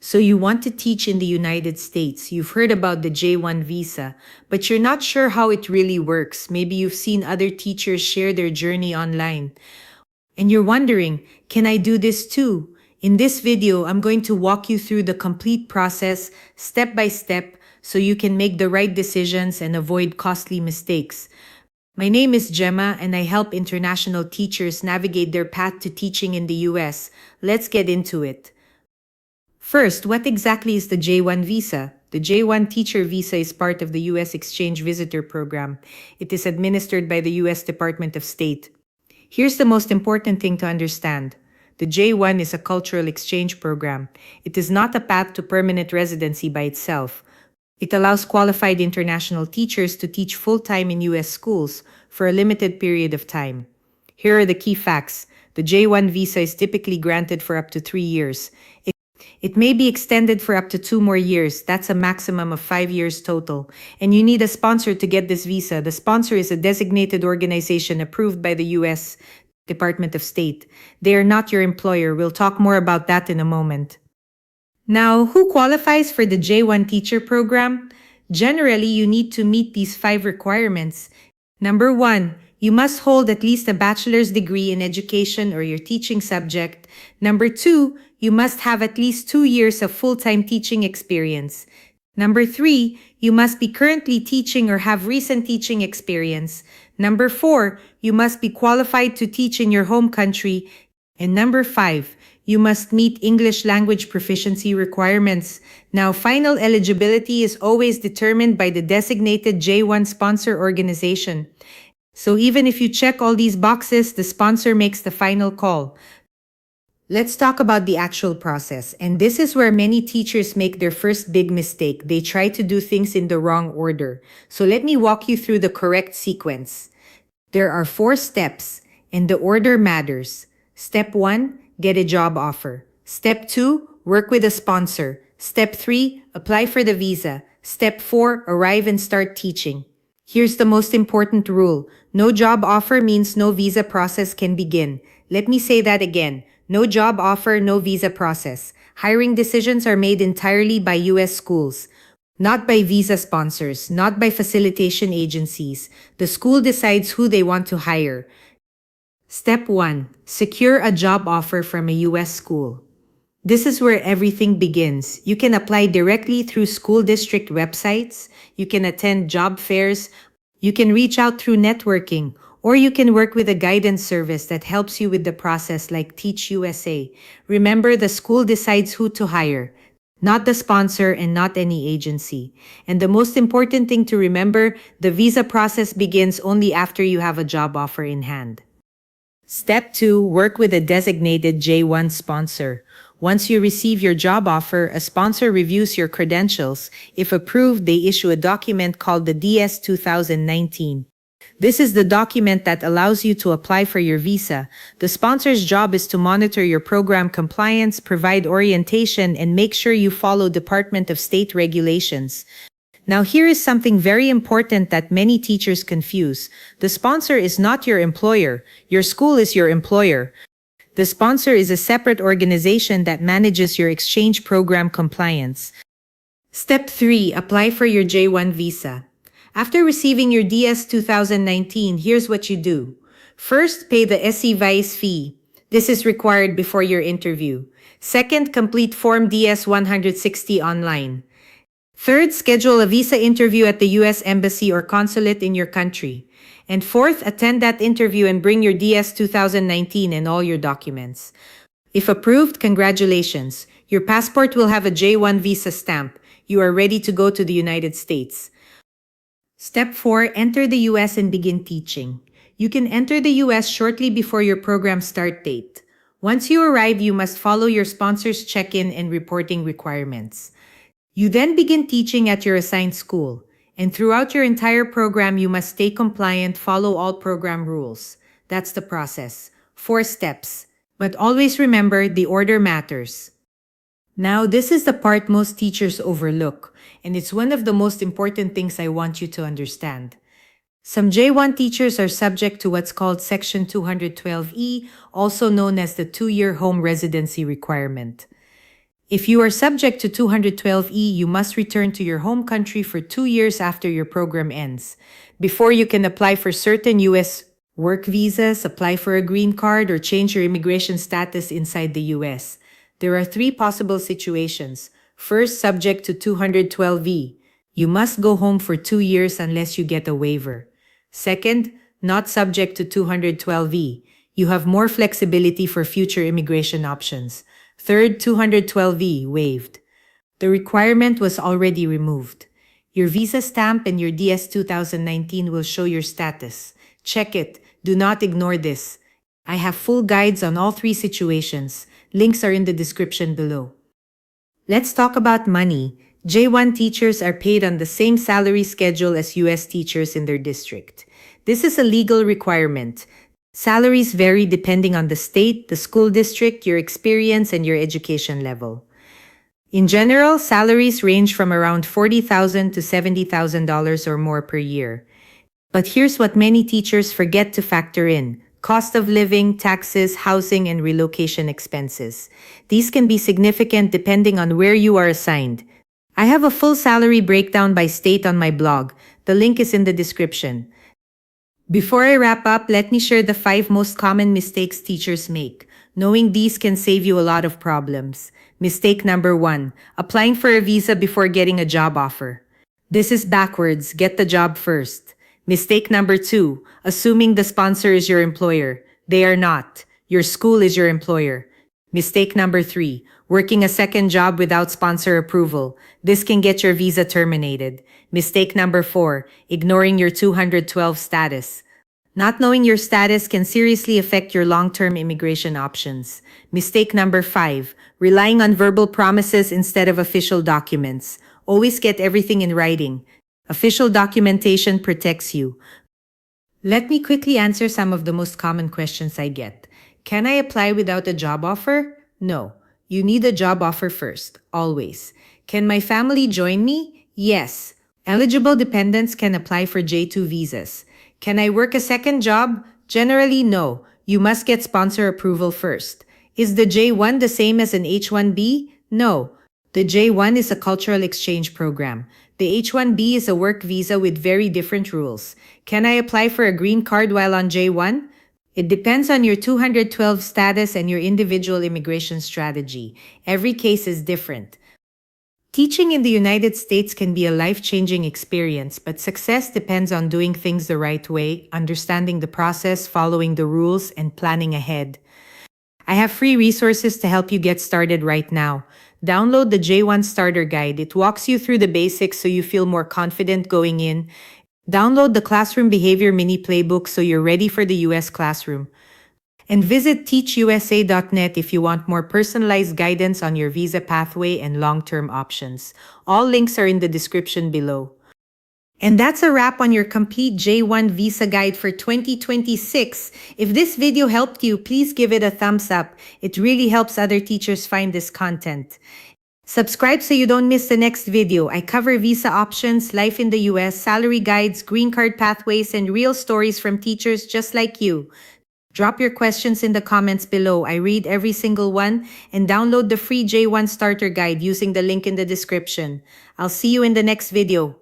So you want to teach in the United States. You've heard about the J-1 visa, but you're not sure how it really works. Maybe you've seen other teachers share their journey online. And you're wondering, can I do this too? In this video, I'm going to walk you through the complete process, step by step, so you can make the right decisions and avoid costly mistakes. My name is Gemma, and I help international teachers navigate their path to teaching in the US. Let's get into it. First, what exactly is the J-1 visa? The J-1 teacher visa is part of the U.S. Exchange Visitor Program. It is administered by the U.S. Department of State. Here's the most important thing to understand. The J-1 is a cultural exchange program. It is not a path to permanent residency by itself. It allows qualified international teachers to teach full-time in U.S. schools for a limited period of time. Here are the key facts. The J-1 visa is typically granted for up to 3 years. It may be extended for up to 2 more years. That's a maximum of 5 years total. And you need a sponsor to get this visa. The sponsor is a designated organization approved by the U.S. Department of State. They are not your employer. We'll talk more about that in a moment. Now, who qualifies for the J-1 teacher program? Generally, you need to meet these 5 requirements. Number 1, you must hold at least a bachelor's degree in education or your teaching subject. Number 2, you must have at least 2 years of full-time teaching experience. Number 3, you must be currently teaching or have recent teaching experience. Number 4, you must be qualified to teach in your home country. And number 5, you must meet English language proficiency requirements. Now, final eligibility is always determined by the designated J-1 sponsor organization. So even if you check all these boxes, the sponsor makes the final call. Let's talk about the actual process. And this is where many teachers make their first big mistake. They try to do things in the wrong order. So let me walk you through the correct sequence. There are 4 steps, and the order matters. Step 1, get a job offer. Step 2, work with a sponsor. Step 3, apply for the visa. Step 4, arrive and start teaching. Here's the most important rule. No job offer means no visa process can begin. Let me say that again. No job offer, no visa process. Hiring decisions are made entirely by U.S. schools, not by visa sponsors, not by facilitation agencies. The school decides who they want to hire. Step 1. Secure a job offer from a U.S. school. This is where everything begins. You can apply directly through school district websites, you can attend job fairs, you can reach out through networking, or you can work with a guidance service that helps you with the process like Teach USA. Remember, the school decides who to hire, not the sponsor and not any agency. And the most important thing to remember, the visa process begins only after you have a job offer in hand. Step 2, work with a designated J-1 sponsor. Once you receive your job offer, a sponsor reviews your credentials. If approved, they issue a document called the DS 2019. This is the document that allows you to apply for your visa. The sponsor's job is to monitor your program compliance, provide orientation, and make sure you follow Department of State regulations. Now, here is something very important that many teachers confuse. The sponsor is not your employer. Your school is your employer. The sponsor is a separate organization that manages your exchange program compliance. Step 3. Apply for your J-1 visa. After receiving your DS 2019, here's what you do. First, pay the SC-VICE fee. This is required before your interview. Second, complete Form DS 160 online. Third, schedule a visa interview at the U.S. Embassy or consulate in your country. And fourth, attend that interview and bring your DS 2019 and all your documents. If approved, congratulations. Your passport will have a J-1 visa stamp. You are ready to go to the United States. Step 4. Enter the U.S. and begin teaching. You can enter the U.S. shortly before your program start date. Once you arrive, you must follow your sponsor's check-in and reporting requirements. You then begin teaching at your assigned school. And throughout your entire program, you must stay compliant, follow all program rules. That's the process. 4 steps. But always remember, the order matters. Now, this is the part most teachers overlook, and it's one of the most important things I want you to understand. Some J-1 teachers are subject to what's called Section 212E, also known as the 2-year home residency requirement. If you are subject to 212E, you must return to your home country for 2 years after your program ends. Before you can apply for certain U.S. work visas, apply for a green card, or change your immigration status inside the U.S. There are three possible situations. First, subject to 212E. You must go home for 2 years unless you get a waiver. Second, not subject to 212E. You have more flexibility for future immigration options. Third, 212E waived. The requirement was already removed. Your visa stamp and your DS 2019 will show your status. Check it. Do not ignore this. I have full guides on all three situations. Links are in the description below. Let's talk about money. J-1 teachers are paid on the same salary schedule as US teachers in their district. This is a legal requirement. Salaries vary depending on the state, the school district, your experience, and your education level. In general, salaries range from around $40,000 to $70,000 or more per year. But here's what many teachers forget to factor in: cost of living, taxes, housing, and relocation expenses. These can be significant depending on where you are assigned. I have a full salary breakdown by state on my blog. The link is in the description. Before I wrap up, let me share the 5 most common mistakes teachers make. Knowing these can save you a lot of problems. Mistake number 1, applying for a visa before getting a job offer. This is backwards. Get the job first. Mistake number 2, assuming the sponsor is your employer. They are not. Your school is your employer. Mistake number 3, working a second job without sponsor approval. This can get your visa terminated. Mistake number 4, ignoring your 212 status. Not knowing your status can seriously affect your long-term immigration options. Mistake number 5, relying on verbal promises instead of official documents. Always get everything in writing. Official documentation protects you. Let me quickly answer some of the most common questions I get. Can I apply without a job offer? No. You need a job offer first, always. Can my family join me? Yes. Eligible dependents can apply for J-2 visas. Can I work a second job? Generally, no. You must get sponsor approval first. Is the J-1 the same as an H-1B? No. The J-1 is a cultural exchange program. The H-1B is a work visa with very different rules. Can I apply for a green card while on J-1? It depends on your 212 status and your individual immigration strategy. Every case is different. Teaching in the United States can be a life-changing experience, but success depends on doing things the right way, understanding the process, following the rules, and planning ahead. I have free resources to help you get started right now. Download the J-1 Starter Guide. It walks you through the basics so you feel more confident going in. Download the Classroom Behavior Mini Playbook so you're ready for the US classroom. And visit teachusa.net if you want more personalized guidance on your visa pathway and long-term options. All links are in the description below. And that's a wrap on your complete J-1 visa guide for 2026. If this video helped you, please give it a thumbs up. It really helps other teachers find this content. Subscribe so you don't miss the next video. I cover visa options, life in the US, salary guides, green card pathways, and real stories from teachers just like you. Drop your questions in the comments below. I read every single one, and download the free J-1 Starter Guide using the link in the description. I'll see you in the next video.